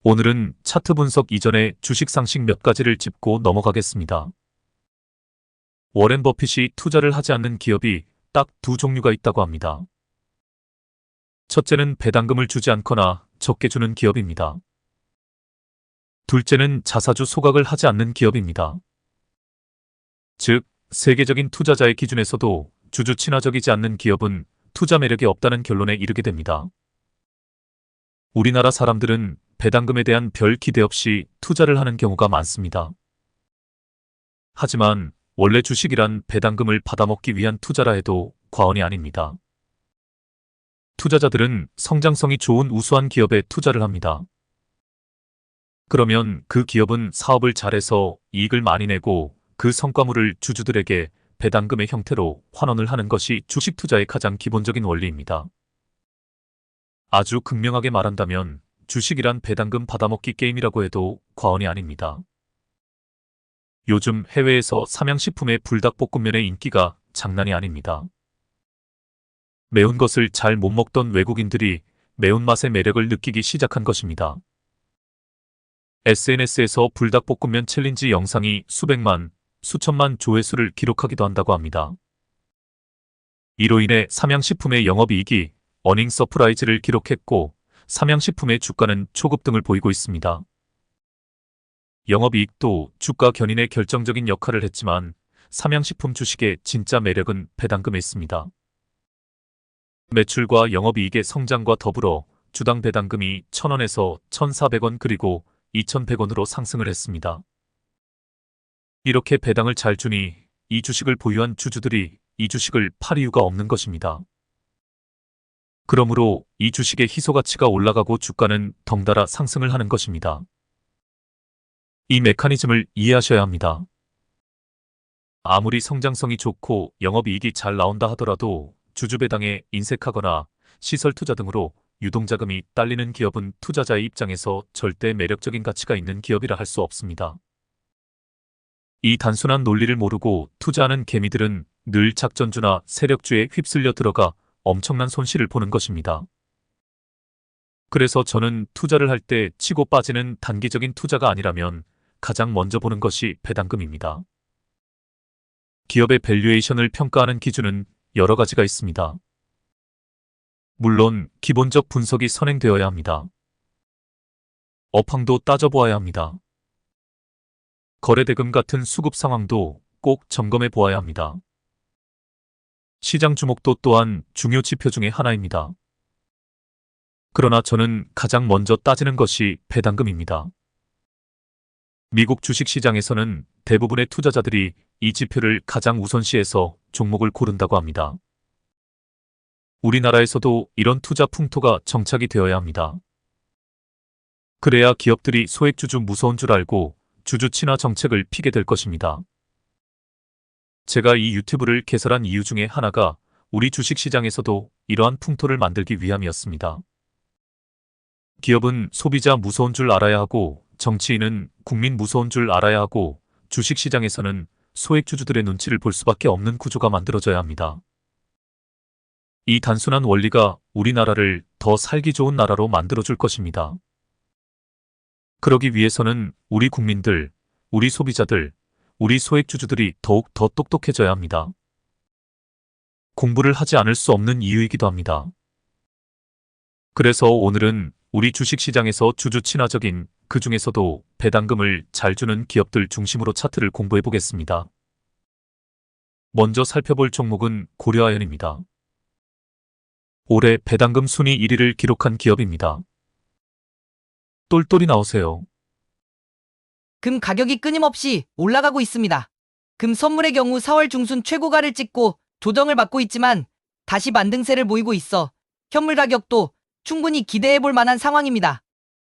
오늘은 차트 분석 이전에 주식 상식 몇 가지를 짚고 넘어가겠습니다. 워렌 버핏이 투자를 하지 않는 기업이 딱 두 종류가 있다고 합니다. 첫째는 배당금을 주지 않거나 적게 주는 기업입니다. 둘째는 자사주 소각을 하지 않는 기업입니다. 즉, 세계적인 투자자의 기준에서도 주주 친화적이지 않는 기업은 투자 매력이 없다는 결론에 이르게 됩니다. 우리나라 사람들은 배당금에 대한 별 기대 없이 투자를 하는 경우가 많습니다. 하지만 원래 주식이란 배당금을 받아먹기 위한 투자라 해도 과언이 아닙니다. 투자자들은 성장성이 좋은 우수한 기업에 투자를 합니다. 그러면 그 기업은 사업을 잘해서 이익을 많이 내고 그 성과물을 주주들에게 배당금의 형태로 환원을 하는 것이 주식 투자의 가장 기본적인 원리입니다. 아주 극명하게 말한다면 주식이란 배당금 받아먹기 게임이라고 해도 과언이 아닙니다. 요즘 해외에서 삼양식품의 불닭볶음면의 인기가 장난이 아닙니다. 매운 것을 잘 못 먹던 외국인들이 매운맛의 매력을 느끼기 시작한 것입니다. SNS에서 불닭볶음면 챌린지 영상이 수백만, 수천만 조회수를 기록하기도 한다고 합니다. 이로 인해 삼양식품의 영업이익이 어닝 서프라이즈를 기록했고 삼양식품의 주가는 초급등을 보이고 있습니다. 영업이익도 주가 견인에 결정적인 역할을 했지만 삼양식품 주식의 진짜 매력은 배당금에 있습니다. 매출과 영업이익의 성장과 더불어 주당 배당금이 1,000원에서 1,400원 그리고 2,100원으로 상승을 했습니다. 이렇게 배당을 잘 주니 이 주식을 보유한 주주들이 이 주식을 팔 이유가 없는 것입니다. 그러므로 이 주식의 희소가치가 올라가고 주가는 덩달아 상승을 하는 것입니다. 이 메커니즘을 이해하셔야 합니다. 아무리 성장성이 좋고 영업이익이 잘 나온다 하더라도 주주배당에 인색하거나 시설 투자 등으로 유동자금이 딸리는 기업은 투자자의 입장에서 절대 매력적인 가치가 있는 기업이라 할 수 없습니다. 이 단순한 논리를 모르고 투자하는 개미들은 늘 작전주나 세력주에 휩쓸려 들어가 엄청난 손실을 보는 것입니다. 그래서 저는 투자를 할 때 치고 빠지는 단기적인 투자가 아니라면 가장 먼저 보는 것이 배당금입니다. 기업의 밸류에이션을 평가하는 기준은 여러 가지가 있습니다. 물론 기본적 분석이 선행되어야 합니다. 업황도 따져보아야 합니다. 거래대금 같은 수급 상황도 꼭 점검해 보아야 합니다. 시장 주목도 또한 중요 지표 중의 하나입니다. 그러나 저는 가장 먼저 따지는 것이 배당금입니다. 미국 주식시장에서는 대부분의 투자자들이 이 지표를 가장 우선시해서 종목을 고른다고 합니다. 우리나라에서도 이런 투자 풍토가 정착이 되어야 합니다. 그래야 기업들이 소액주주 무서운 줄 알고 주주 친화 정책을 피게 될 것입니다. 제가 이 유튜브를 개설한 이유 중에 하나가 우리 주식시장에서도 이러한 풍토를 만들기 위함이었습니다. 기업은 소비자 무서운 줄 알아야 하고 정치인은 국민 무서운 줄 알아야 하고 주식시장에서는 소액주주들의 눈치를 볼 수밖에 없는 구조가 만들어져야 합니다. 이 단순한 원리가 우리나라를 더 살기 좋은 나라로 만들어줄 것입니다. 그러기 위해서는 우리 국민들, 우리 소비자들, 우리 소액주주들이 더욱 더 똑똑해져야 합니다. 공부를 하지 않을 수 없는 이유이기도 합니다. 그래서 오늘은 우리 주식시장에서 주주 친화적인 그 중에서도 배당금을 잘 주는 기업들 중심으로 차트를 공부해 보겠습니다. 먼저 살펴볼 종목은 고려아연입니다. 올해 배당금 순위 1위를 기록한 기업입니다. 똘똘이 나오세요. 금 가격이 끊임없이 올라가고 있습니다. 금 선물의 경우 4월 중순 최고가를 찍고 조정을 받고 있지만 다시 반등세를 보이고 있어 현물 가격도 충분히 기대해 볼 만한 상황입니다.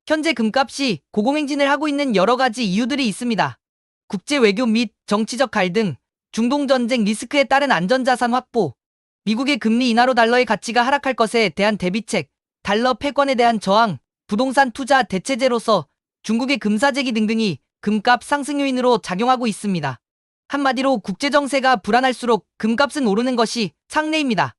현재 금값이 고공행진을 하고 있는 여러 가지 이유들이 있습니다. 국제 외교 및 정치적 갈등, 중동 전쟁 리스크에 따른 안전자산 확보, 미국의 금리 인하로 달러의 가치가 하락할 것에 대한 대비책, 달러 패권에 대한 저항, 부동산 투자 대체제로서 중국의 금사재기 등등이 금값 상승 요인으로 작용하고 있습니다. 한마디로 국제정세가 불안할수록 금값은 오르는 것이 상례입니다.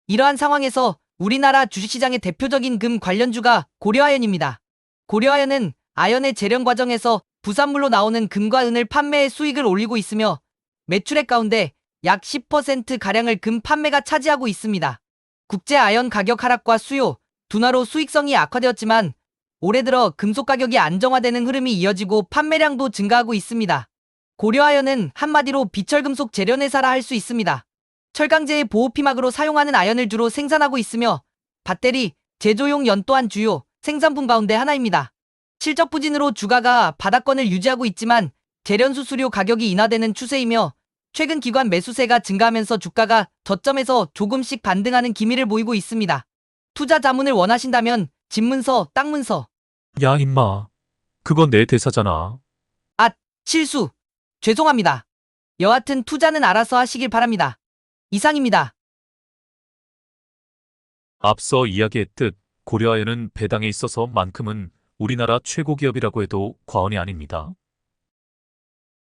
이러한 상황에서 우리나라 주식시장의 대표적인 금 관련주가 고려아연입니다. 고려아연은 아연의 재련 과정에서 부산물로 나오는 금과 은을 판매해 수익을 올리고 있으며 매출액 가운데 약 10%가량을 금 판매가 차지하고 있습니다. 국제 아연 가격 하락과 수요, 둔화로 수익성이 악화되었지만 올해 들어 금속 가격이 안정화되는 흐름이 이어지고 판매량도 증가하고 있습니다. 고려아연은 한마디로 비철금속 재련회사라 할 수 있습니다. 철강제의 보호피막으로 사용하는 아연을 주로 생산하고 있으며 배터리, 제조용 연 또한 주요 생산품 가운데 하나입니다. 실적 부진으로 주가가 바닥권을 유지하고 있지만 재련 수수료 가격이 인하되는 추세이며 최근 기관 매수세가 증가하면서 주가가 저점에서 조금씩 반등하는 기미를 보이고 있습니다. 투자 자문을 원하신다면 집문서, 땅문서. 야, 임마. 그건 내 대사잖아. 실수. 죄송합니다. 여하튼 투자는 알아서 하시길 바랍니다. 이상입니다. 앞서 이야기했듯 고려아연은 배당에 있어서만큼은 우리나라 최고 기업이라고 해도 과언이 아닙니다.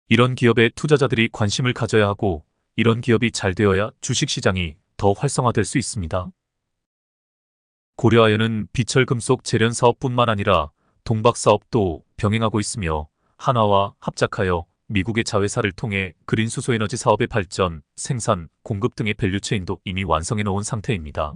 이런 기업에 투자자들이 관심을 가져야 하고 이런 기업이 잘 되어야 주식시장이 더 활성화될 수 있습니다. 고려아연은 비철금속 재련 사업뿐만 아니라 동박 사업도 병행하고 있으며 한화와 합작하여 미국의 자회사를 통해 그린 수소에너지 사업의 발전, 생산, 공급 등의 밸류체인도 이미 완성해 놓은 상태입니다.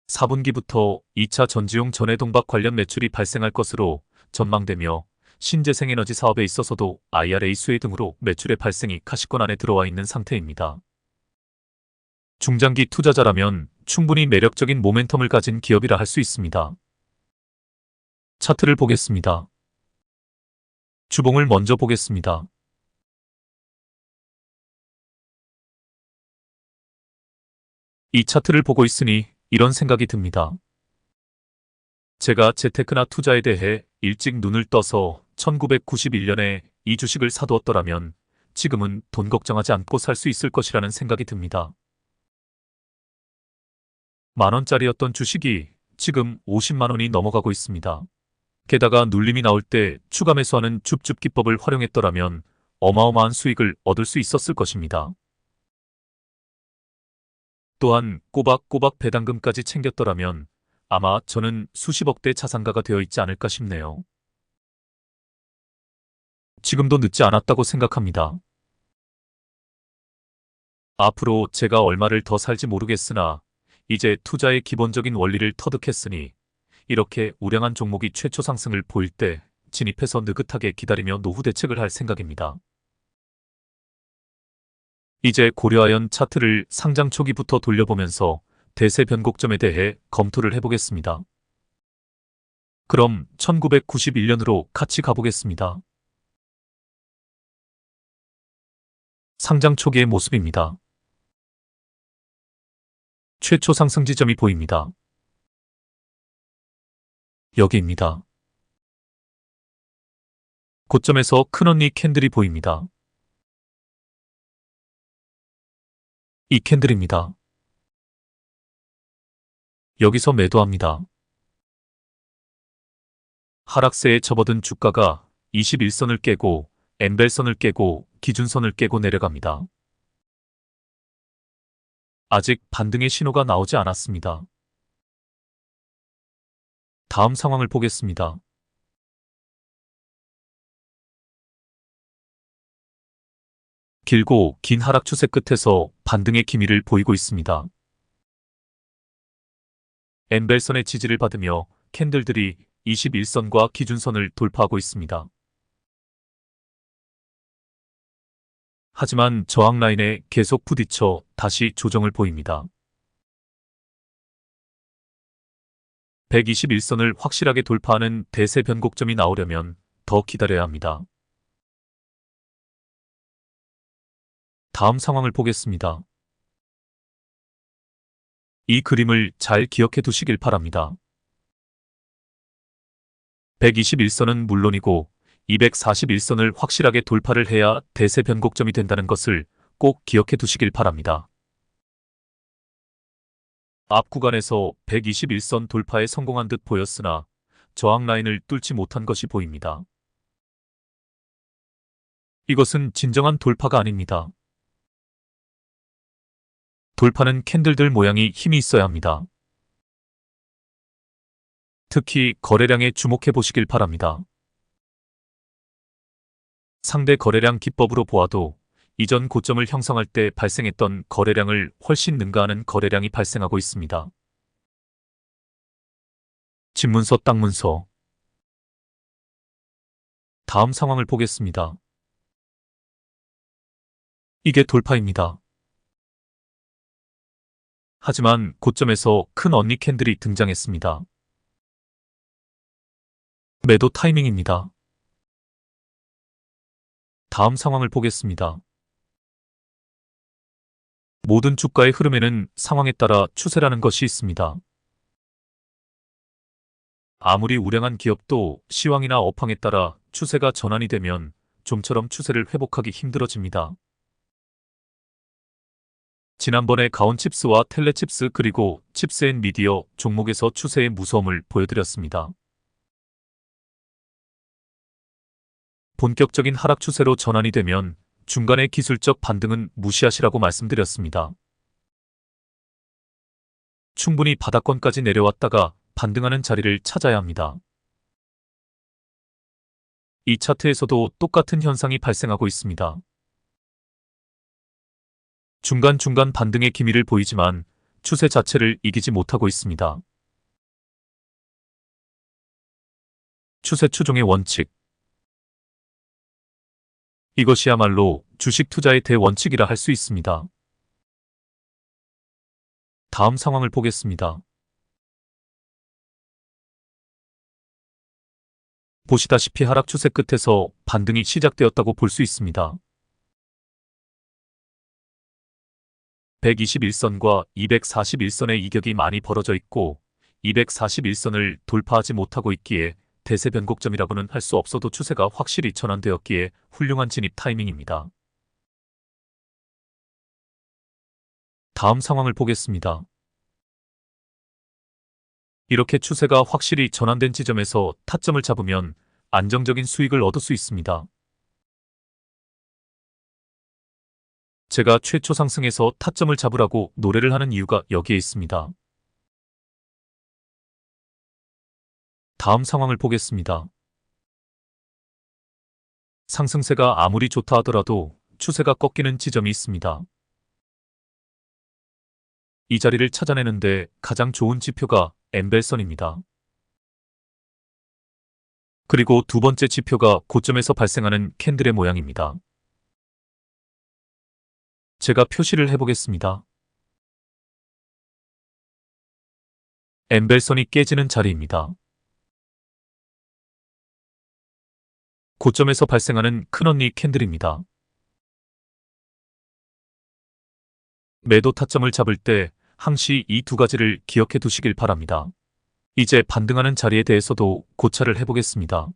4분기부터 2차 전지용 전해 동박 관련 매출이 발생할 것으로 전망되며 신재생에너지 사업에 있어서도 IRA 수혜 등으로 매출의 발생이 가시권 안에 들어와 있는 상태입니다. 중장기 투자자라면 충분히 매력적인 모멘텀을 가진 기업이라 할 수 있습니다. 차트를 보겠습니다. 주봉을 먼저 보겠습니다. 이 차트를 보고 있으니 이런 생각이 듭니다. 제가 재테크나 투자에 대해 일찍 눈을 떠서 1991년에 이 주식을 사두었더라면 지금은 돈 걱정하지 않고 살 수 있을 것이라는 생각이 듭니다. 만원짜리였던 주식이 지금 50만 원이 넘어가고 있습니다. 게다가 눌림이 나올 때 추가 매수하는 줍줍 기법을 활용했더라면 어마어마한 수익을 얻을 수 있었을 것입니다. 또한 꼬박꼬박 배당금까지 챙겼더라면 아마 저는 수십억대 자산가가 되어 있지 않을까 싶네요. 지금도 늦지 않았다고 생각합니다. 앞으로 제가 얼마를 더 살지 모르겠으나 이제 투자의 기본적인 원리를 터득했으니 이렇게 우량한 종목이 최초 상승을 보일 때 진입해서 느긋하게 기다리며 노후 대책을 할 생각입니다. 이제 고려아연 차트를 상장 초기부터 돌려보면서 대세 변곡점에 대해 검토를 해보겠습니다. 그럼 1991년으로 같이 가보겠습니다. 상장 초기의 모습입니다. 최초 상승 지점이 보입니다. 여기입니다. 고점에서 큰언니 캔들이 보입니다. 이 캔들입니다. 여기서 매도합니다. 하락세에 접어든 주가가 21선을 깨고 엠벨선을 깨고 기준선을 깨고 내려갑니다. 아직 반등의 신호가 나오지 않았습니다. 다음 상황을 보겠습니다. 길고 긴 하락 추세 끝에서 반등의 기미를 보이고 있습니다. 엠벨선의 지지를 받으며 캔들들이 21선과 기준선을 돌파하고 있습니다. 하지만 저항 라인에 계속 부딪혀 다시 조정을 보입니다. 121선을 확실하게 돌파하는 대세 변곡점이 나오려면 더 기다려야 합니다. 다음 상황을 보겠습니다. 이 그림을 잘 기억해 두시길 바랍니다. 121선은 물론이고 241선을 확실하게 돌파를 해야 대세 변곡점이 된다는 것을 꼭 기억해 두시길 바랍니다. 앞 구간에서 121선 돌파에 성공한 듯 보였으나 저항 라인을 뚫지 못한 것이 보입니다. 이것은 진정한 돌파가 아닙니다. 돌파는 캔들들 모양이 힘이 있어야 합니다. 특히 거래량에 주목해 보시길 바랍니다. 상대 거래량 기법으로 보아도 이전 고점을 형성할 때 발생했던 거래량을 훨씬 능가하는 거래량이 발생하고 있습니다. 집문서 딱 문서. 다음 상황을 보겠습니다. 이게 돌파입니다. 하지만 고점에서 큰 언니 캔들이 등장했습니다. 매도 타이밍입니다. 다음 상황을 보겠습니다. 모든 주가의 흐름에는 상황에 따라 추세라는 것이 있습니다. 아무리 우량한 기업도 시황이나 업황에 따라 추세가 전환이 되면 좀처럼 추세를 회복하기 힘들어집니다. 지난번에 가온칩스와 텔레칩스 그리고 칩스앤미디어 종목에서 추세의 무서움을 보여드렸습니다. 본격적인 하락 추세로 전환이 되면 중간의 기술적 반등은 무시하시라고 말씀드렸습니다. 충분히 바닥권까지 내려왔다가 반등하는 자리를 찾아야 합니다. 이 차트에서도 똑같은 현상이 발생하고 있습니다. 중간중간 반등의 기미를 보이지만 추세 자체를 이기지 못하고 있습니다. 추세 추종의 원칙. 이것이야말로 주식 투자의 대원칙이라 할 수 있습니다. 다음 상황을 보겠습니다. 보시다시피 하락 추세 끝에서 반등이 시작되었다고 볼 수 있습니다. 121선과 241선의 이격이 많이 벌어져 있고 241선을 돌파하지 못하고 있기에 대세 변곡점이라고는 할 수 없어도 추세가 확실히 전환되었기에 훌륭한 진입 타이밍입니다. 다음 상황을 보겠습니다. 이렇게 추세가 확실히 전환된 지점에서 타점을 잡으면 안정적인 수익을 얻을 수 있습니다. 제가 최초 상승에서 타점을 잡으라고 노래를 하는 이유가 여기에 있습니다. 다음 상황을 보겠습니다. 상승세가 아무리 좋다 하더라도 추세가 꺾이는 지점이 있습니다. 이 자리를 찾아내는데 가장 좋은 지표가 엠벨선입니다. 그리고 두 번째 지표가 고점에서 발생하는 캔들의 모양입니다. 제가 표시를 해보겠습니다. 엠벨선이 깨지는 자리입니다. 고점에서 발생하는 큰언니 캔들입니다. 매도 타점을 잡을 때 항시 이 두 가지를 기억해 두시길 바랍니다. 이제 반등하는 자리에 대해서도 고찰을 해보겠습니다.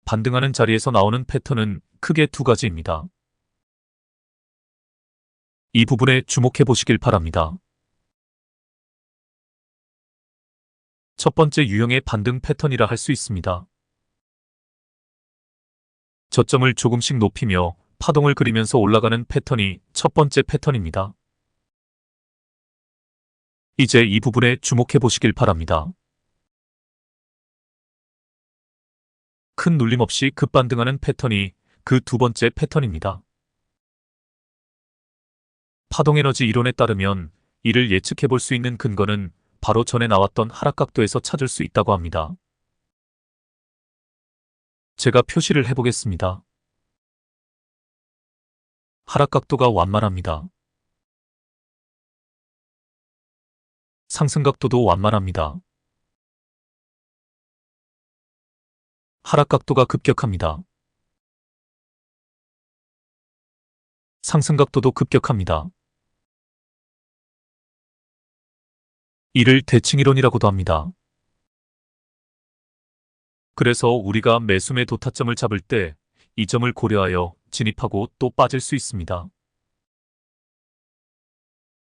반등하는 자리에서 나오는 패턴은 크게 두 가지입니다. 이 부분에 주목해 보시길 바랍니다. 첫 번째 유형의 반등 패턴이라 할 수 있습니다. 저점을 조금씩 높이며 파동을 그리면서 올라가는 패턴이 첫 번째 패턴입니다. 이제 이 부분에 주목해 보시길 바랍니다. 큰 눌림 없이 급반등하는 패턴이 그 두 번째 패턴입니다. 파동에너지 이론에 따르면 이를 예측해 볼 수 있는 근거는 바로 전에 나왔던 하락각도에서 찾을 수 있다고 합니다. 제가 표시를 해보겠습니다. 하락각도가 완만합니다. 상승각도도 완만합니다. 하락각도가 급격합니다. 상승각도도 급격합니다. 이를 대칭이론이라고도 합니다. 그래서 우리가 매수매 도타점을 잡을 때 이 점을 고려하여 진입하고 또 빠질 수 있습니다.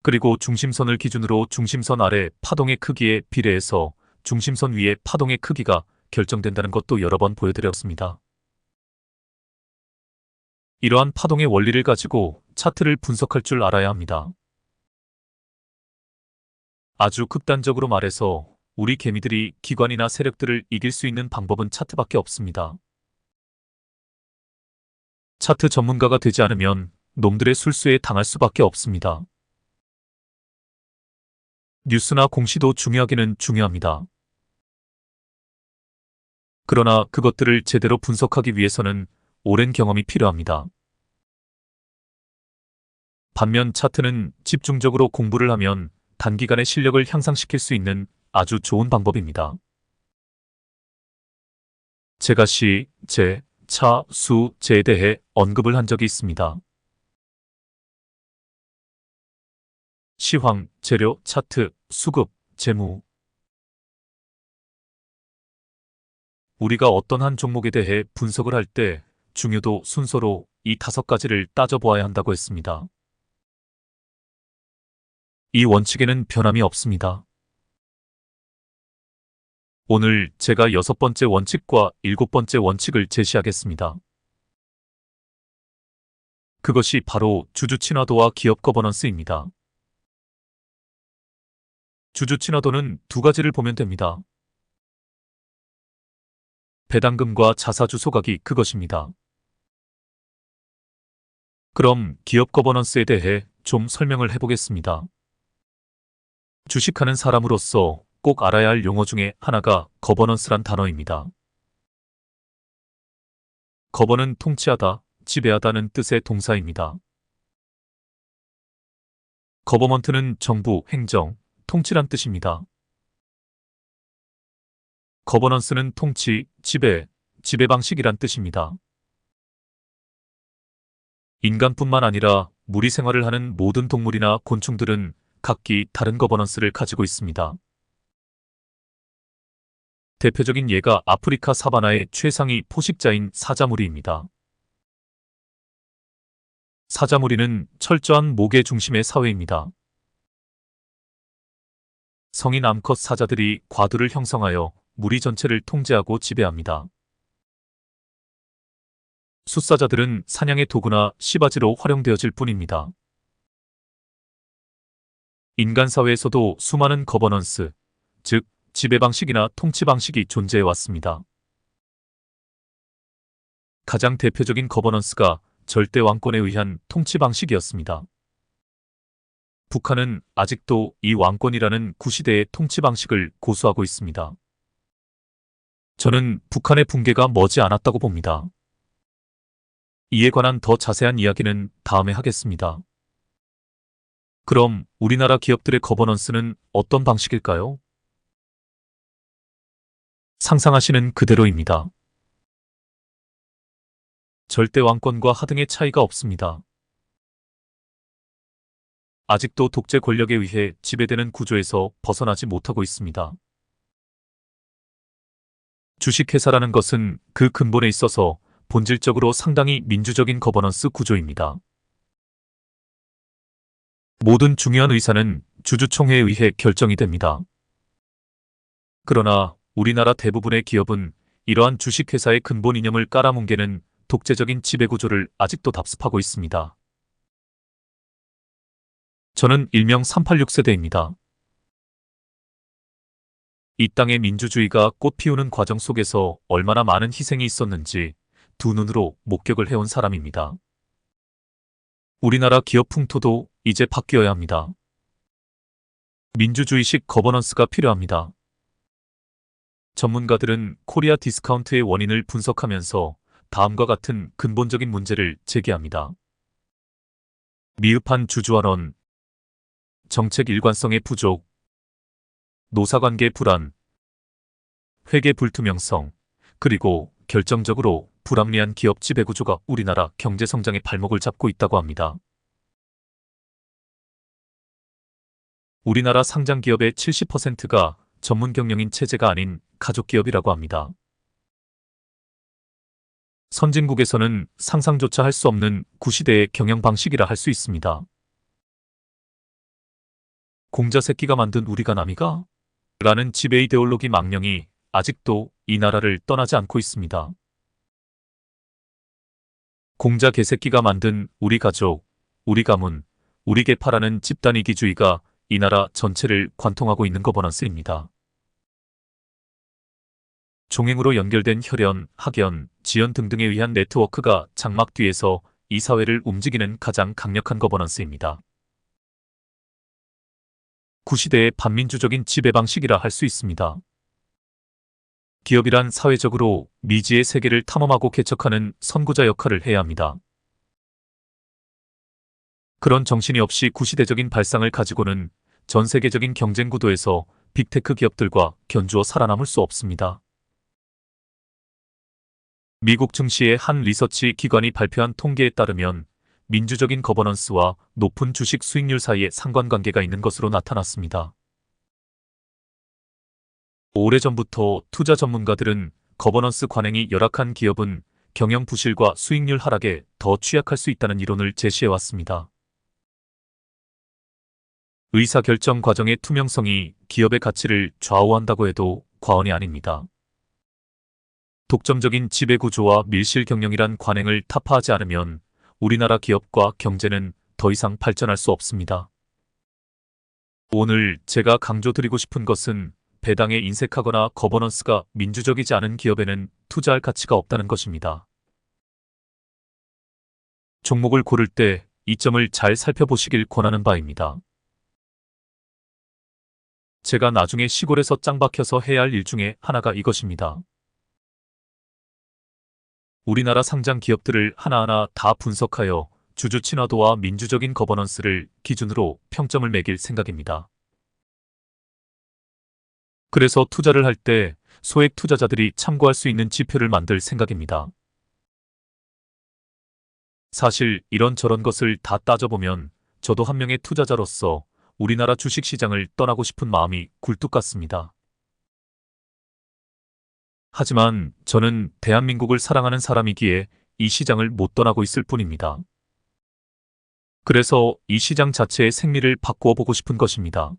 그리고 중심선을 기준으로 중심선 아래 파동의 크기에 비례해서 중심선 위의 파동의 크기가 결정된다는 것도 여러 번 보여드렸습니다. 이러한 파동의 원리를 가지고 차트를 분석할 줄 알아야 합니다. 아주 극단적으로 말해서 우리 개미들이 기관이나 세력들을 이길 수 있는 방법은 차트밖에 없습니다. 차트 전문가가 되지 않으면 놈들의 술수에 당할 수밖에 없습니다. 뉴스나 공시도 중요하기는 중요합니다. 그러나 그것들을 제대로 분석하기 위해서는 오랜 경험이 필요합니다. 반면 차트는 집중적으로 공부를 하면 단기간에 실력을 향상시킬 수 있는 아주 좋은 방법입니다. 제가 시, 재, 차, 수, 재에 대해 언급을 한 적이 있습니다. 시황, 재료, 차트, 수급, 재무. 우리가 어떤 한 종목에 대해 분석을 할 때 중요도 순서로 이 5가지를 따져보아야 한다고 했습니다. 이 원칙에는 변함이 없습니다. 오늘 제가 6번째 원칙과 7번째 원칙을 제시하겠습니다. 그것이 바로 주주 친화도와 기업 거버넌스입니다. 주주 친화도는 2가지를 보면 됩니다. 배당금과 자사주 소각이 그것입니다. 그럼 기업 거버넌스에 대해 좀 설명을 해보겠습니다. 주식하는 사람으로서 꼭 알아야 할 용어 중에 하나가 거버넌스란 단어입니다. 거버는 통치하다, 지배하다는 뜻의 동사입니다. 거버먼트는 정부, 행정, 통치란 뜻입니다. 거버넌스는 통치, 지배, 지배 방식이란 뜻입니다. 인간뿐만 아니라 무리 생활을 하는 모든 동물이나 곤충들은 각기 다른 거버넌스를 가지고 있습니다. 대표적인 예가 아프리카 사바나의 최상위 포식자인 사자무리입니다. 사자무리는 철저한 목의 중심의 사회입니다. 성인 암컷 사자들이 과두를 형성하여 무리 전체를 통제하고 지배합니다. 숫사자들은 사냥의 도구나 시바지로 활용되어질 뿐입니다. 인간 사회에서도 수많은 거버넌스, 즉 지배 방식이나 통치 방식이 존재해 왔습니다. 가장 대표적인 거버넌스가 절대 왕권에 의한 통치 방식이었습니다. 북한은 아직도 이 왕권이라는 구시대의 통치 방식을 고수하고 있습니다. 저는 북한의 붕괴가 머지 않았다고 봅니다. 이에 관한 더 자세한 이야기는 다음에 하겠습니다. 그럼 우리나라 기업들의 거버넌스는 어떤 방식일까요? 상상하시는 그대로입니다. 절대 왕권과 하등의 차이가 없습니다. 아직도 독재 권력에 의해 지배되는 구조에서 벗어나지 못하고 있습니다. 주식회사라는 것은 그 근본에 있어서 본질적으로 상당히 민주적인 거버넌스 구조입니다. 모든 중요한 의사는 주주총회에 의해 결정이 됩니다. 그러나 우리나라 대부분의 기업은 이러한 주식회사의 근본 이념을 깔아뭉개는 독재적인 지배구조를 아직도 답습하고 있습니다. 저는 일명 386세대입니다. 이 땅의 민주주의가 꽃피우는 과정 속에서 얼마나 많은 희생이 있었는지 두 눈으로 목격을 해온 사람입니다. 우리나라 기업 풍토도 이제 바뀌어야 합니다. 민주주의식 거버넌스가 필요합니다. 전문가들은 코리아 디스카운트의 원인을 분석하면서 다음과 같은 근본적인 문제를 제기합니다. 미흡한 주주환원, 정책 일관성의 부족, 노사관계 불안, 회계 불투명성, 그리고 결정적으로 불합리한 기업 지배구조가 우리나라 경제성장의 발목을 잡고 있다고 합니다. 우리나라 상장기업의 70%가 전문 경영인 체제가 아닌 가족기업이라고 합니다. 선진국에서는 상상조차 할 수 없는 구시대의 경영 방식이라 할 수 있습니다. 공자 새끼가 만든 우리가 남이가? 라는 지배 이데올로기 망령이 아직도 이 나라를 떠나지 않고 있습니다. 공자 개새끼가 만든 우리 가족, 우리 가문, 우리 계파라는 집단 이기주의가 이 나라 전체를 관통하고 있는 거버넌스입니다. 종횡으로 연결된 혈연, 학연, 지연 등등에 의한 네트워크가 장막 뒤에서 이 사회를 움직이는 가장 강력한 거버넌스입니다. 구시대의 반민주적인 지배 방식이라 할 수 있습니다. 기업이란 사회적으로 미지의 세계를 탐험하고 개척하는 선구자 역할을 해야 합니다. 그런 정신이 없이 구시대적인 발상을 가지고는 전 세계적인 경쟁 구도에서 빅테크 기업들과 견주어 살아남을 수 없습니다. 미국 증시의 한 리서치 기관이 발표한 통계에 따르면 민주적인 거버넌스와 높은 주식 수익률 사이에 상관관계가 있는 것으로 나타났습니다. 오래전부터 투자 전문가들은 거버넌스 관행이 열악한 기업은 경영 부실과 수익률 하락에 더 취약할 수 있다는 이론을 제시해왔습니다. 의사결정 과정의 투명성이 기업의 가치를 좌우한다고 해도 과언이 아닙니다. 독점적인 지배구조와 밀실 경영이란 관행을 타파하지 않으면 우리나라 기업과 경제는 더 이상 발전할 수 없습니다. 오늘 제가 강조드리고 싶은 것은 배당에 인색하거나 거버넌스가 민주적이지 않은 기업에는 투자할 가치가 없다는 것입니다. 종목을 고를 때 이 점을 잘 살펴보시길 권하는 바입니다. 제가 나중에 시골에서 짱 박혀서 해야 할 일 중에 하나가 이것입니다. 우리나라 상장 기업들을 하나하나 다 분석하여 주주 친화도와 민주적인 거버넌스를 기준으로 평점을 매길 생각입니다. 그래서 투자를 할 때 소액 투자자들이 참고할 수 있는 지표를 만들 생각입니다. 사실 이런저런 것을 다 따져보면 저도 한 명의 투자자로서 우리나라 주식시장을 떠나고 싶은 마음이 굴뚝 같습니다. 하지만 저는 대한민국을 사랑하는 사람이기에 이 시장을 못 떠나고 있을 뿐입니다. 그래서 이 시장 자체의 생리를 바꾸어 보고 싶은 것입니다.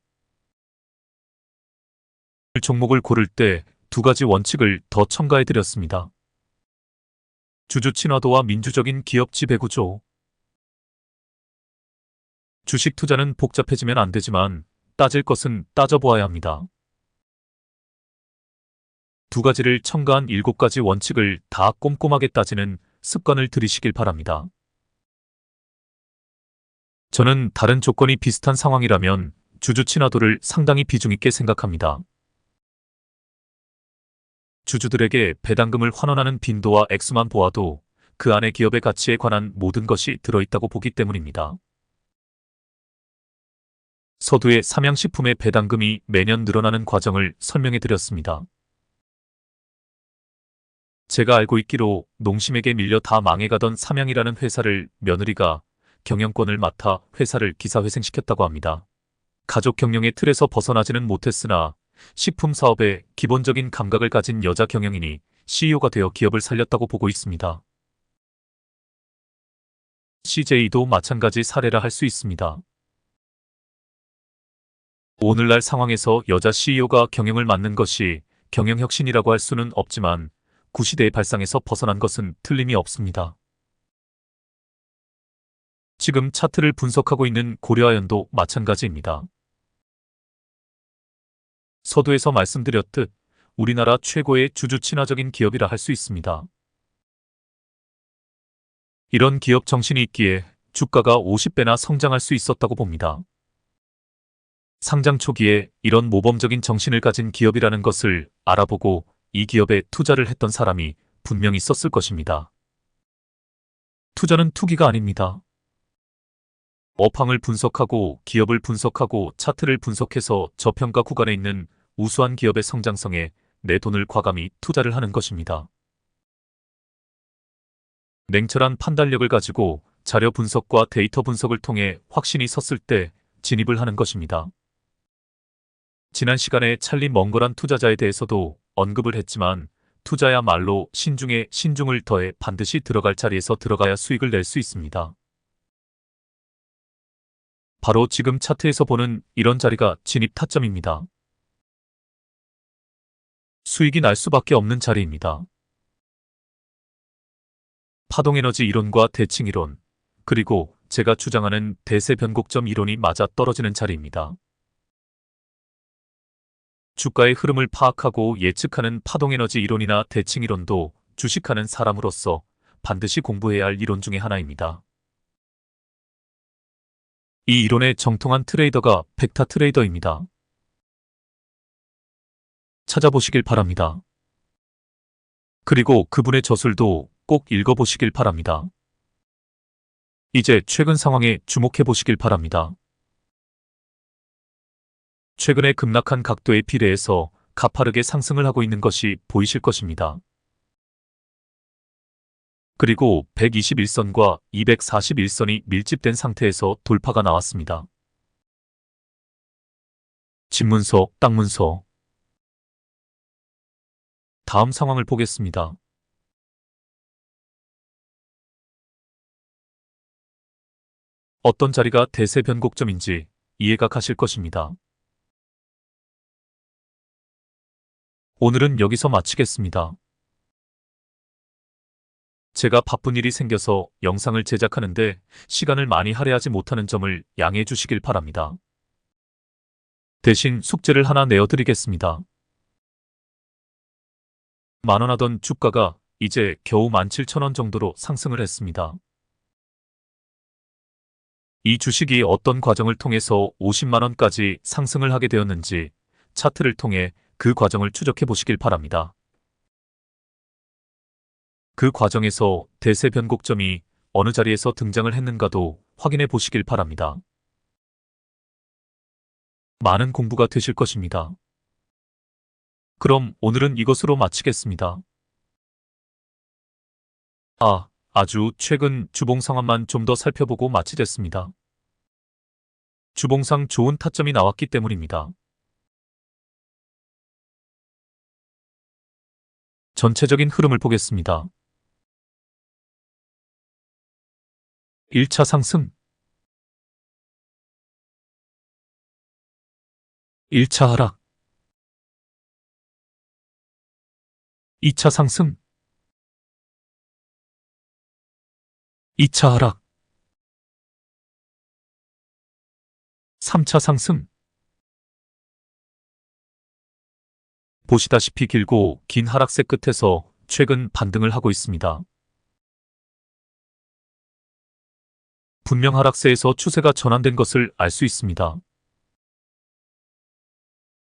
종목을 고를 때 두 가지 원칙을 더 첨가해 드렸습니다. 주주 친화도와 민주적인 기업 지배구조. 주식 투자는 복잡해지면 안 되지만 따질 것은 따져보아야 합니다. 두 가지를 첨가한 7가지 원칙을 다 꼼꼼하게 따지는 습관을 들이시길 바랍니다. 저는 다른 조건이 비슷한 상황이라면 주주 친화도를 상당히 비중 있게 생각합니다. 주주들에게 배당금을 환원하는 빈도와 액수만 보아도 그 안에 기업의 가치에 관한 모든 것이 들어있다고 보기 때문입니다. 서두에 삼양식품의 배당금이 매년 늘어나는 과정을 설명해 드렸습니다. 제가 알고 있기로 농심에게 밀려 다 망해가던 삼양이라는 회사를 며느리가 경영권을 맡아 회사를 기사회생시켰다고 합니다. 가족 경영의 틀에서 벗어나지는 못했으나 식품 사업에 기본적인 감각을 가진 여자 경영인이 CEO가 되어 기업을 살렸다고 보고 있습니다. CJ도 마찬가지 사례라 할 수 있습니다. 오늘날 상황에서 여자 CEO가 경영을 맡는 것이 경영혁신이라고 할 수는 없지만 구시대의 발상에서 벗어난 것은 틀림이 없습니다. 지금 차트를 분석하고 있는 고려아연도 마찬가지입니다. 서두에서 말씀드렸듯 우리나라 최고의 주주 친화적인 기업이라 할 수 있습니다. 이런 기업 정신이 있기에 주가가 50배나 성장할 수 있었다고 봅니다. 상장 초기에 이런 모범적인 정신을 가진 기업이라는 것을 알아보고 이 기업에 투자를 했던 사람이 분명히 있었을 것입니다. 투자는 투기가 아닙니다. 업황을 분석하고 기업을 분석하고 차트를 분석해서 저평가 구간에 있는 우수한 기업의 성장성에 내 돈을 과감히 투자를 하는 것입니다. 냉철한 판단력을 가지고 자료 분석과 데이터 분석을 통해 확신이 섰을 때 진입을 하는 것입니다. 지난 시간에 찰리 멍거란 투자자에 대해서도 언급을 했지만 투자야말로 신중에 신중을 더해 반드시 들어갈 자리에서 들어가야 수익을 낼 수 있습니다. 바로 지금 차트에서 보는 이런 자리가 진입 타점입니다. 수익이 날 수밖에 없는 자리입니다. 파동에너지 이론과 대칭 이론, 그리고 제가 주장하는 대세 변곡점 이론이 맞아 떨어지는 자리입니다. 주가의 흐름을 파악하고 예측하는 파동에너지 이론이나 대칭 이론도 주식하는 사람으로서 반드시 공부해야 할 이론 중의 하나입니다. 이 이론의 정통한 트레이더가 벡터 트레이더입니다. 찾아보시길 바랍니다. 그리고 그분의 저술도 꼭 읽어보시길 바랍니다. 이제 최근 상황에 주목해 보시길 바랍니다. 최근에 급락한 각도에 비례해서 가파르게 상승을 하고 있는 것이 보이실 것입니다. 그리고 121선과 241선이 밀집된 상태에서 돌파가 나왔습니다. 집문서, 땅문서. 다음 상황을 보겠습니다. 어떤 자리가 대세 변곡점인지 이해가 가실 것입니다. 오늘은 여기서 마치겠습니다. 제가 바쁜 일이 생겨서 영상을 제작하는데 시간을 많이 할애하지 못하는 점을 양해해 주시길 바랍니다. 대신 숙제를 하나 내어드리겠습니다. 만원 하던 주가가 이제 겨우 17,000원 정도로 상승을 했습니다. 이 주식이 어떤 과정을 통해서 50만원까지 상승을 하게 되었는지 차트를 통해 그 과정을 추적해 보시길 바랍니다. 그 과정에서 대세 변곡점이 어느 자리에서 등장을 했는가도 확인해 보시길 바랍니다. 많은 공부가 되실 것입니다. 그럼 오늘은 이것으로 마치겠습니다. 아주 최근 주봉 상황만 좀 더 살펴보고 마치겠습니다. 주봉상 좋은 타점이 나왔기 때문입니다. 전체적인 흐름을 보겠습니다. 1차 상승, 1차 하락, 2차 상승, 2차 하락, 3차 상승. 보시다시피 길고 긴 하락세 끝에서 최근 반등을 하고 있습니다. 분명 하락세에서 추세가 전환된 것을 알 수 있습니다.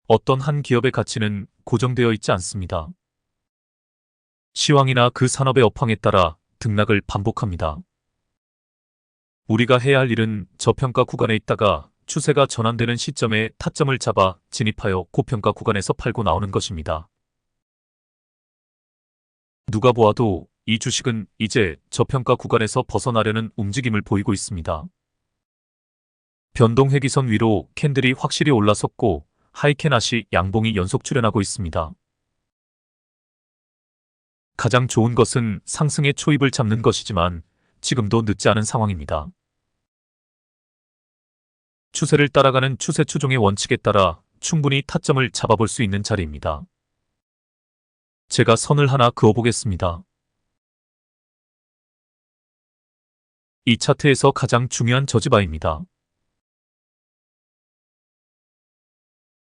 어떤 한 기업의 가치는 고정되어 있지 않습니다. 시황이나 그 산업의 업황에 따라 등락을 반복합니다. 우리가 해야 할 일은 저평가 구간에 있다가 추세가 전환되는 시점에 타점을 잡아 진입하여 고평가 구간에서 팔고 나오는 것입니다. 누가 보아도 이 주식은 이제 저평가 구간에서 벗어나려는 움직임을 보이고 있습니다. 변동 회기선 위로 캔들이 확실히 올라섰고 하이캐낫이 양봉이 연속 출현하고 있습니다. 가장 좋은 것은 상승의 초입을 잡는 것이지만 지금도 늦지 않은 상황입니다. 추세를 따라가는 추세 추종의 원칙에 따라 충분히 타점을 잡아볼 수 있는 자리입니다. 제가 선을 하나 그어보겠습니다. 이 차트에서 가장 중요한 저지바입니다.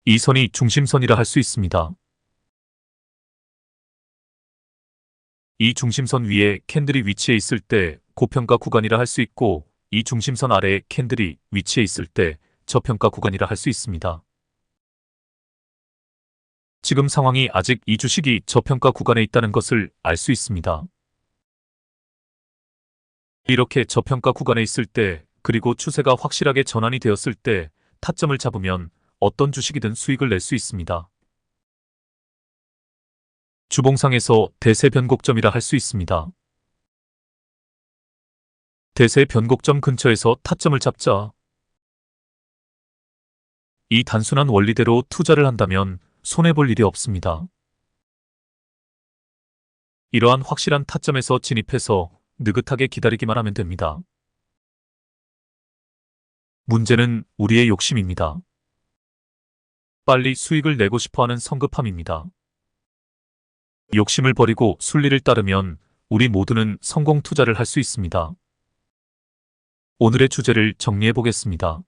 이 선이 중심선이라 할 수 있습니다. 이 중심선 위에 캔들이 위치해 있을 때 고평가 구간이라 할 수 있고 이 중심선 아래에 캔들이 위치해 있을 때 저평가 구간이라 할 수 있습니다. 지금 상황이 아직 이 주식이 저평가 구간에 있다는 것을 알 수 있습니다. 이렇게 저평가 구간에 있을 때 그리고 추세가 확실하게 전환이 되었을 때 타점을 잡으면 어떤 주식이든 수익을 낼 수 있습니다. 주봉상에서 대세 변곡점이라 할 수 있습니다. 대세 변곡점 근처에서 타점을 잡자. 이 단순한 원리대로 투자를 한다면 손해볼 일이 없습니다. 이러한 확실한 타점에서 진입해서 느긋하게 기다리기만 하면 됩니다. 문제는 우리의 욕심입니다. 빨리 수익을 내고 싶어하는 성급함입니다. 욕심을 버리고 순리를 따르면 우리 모두는 성공 투자를 할 수 있습니다. 오늘의 주제를 정리해 보겠습니다.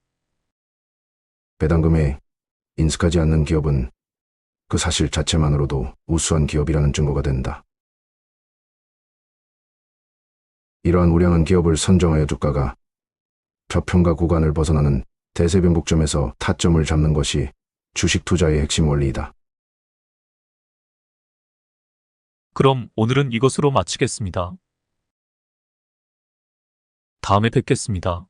배당금에 인수하지 않는 기업은 그 사실 자체만으로도 우수한 기업이라는 증거가 된다. 이러한 우량한 기업을 선정하여 주가가 저평가 구간을 벗어나는 대세변곡점에서 타점을 잡는 것이 주식 투자의 핵심 원리이다. 그럼 오늘은 이것으로 마치겠습니다. 다음에 뵙겠습니다.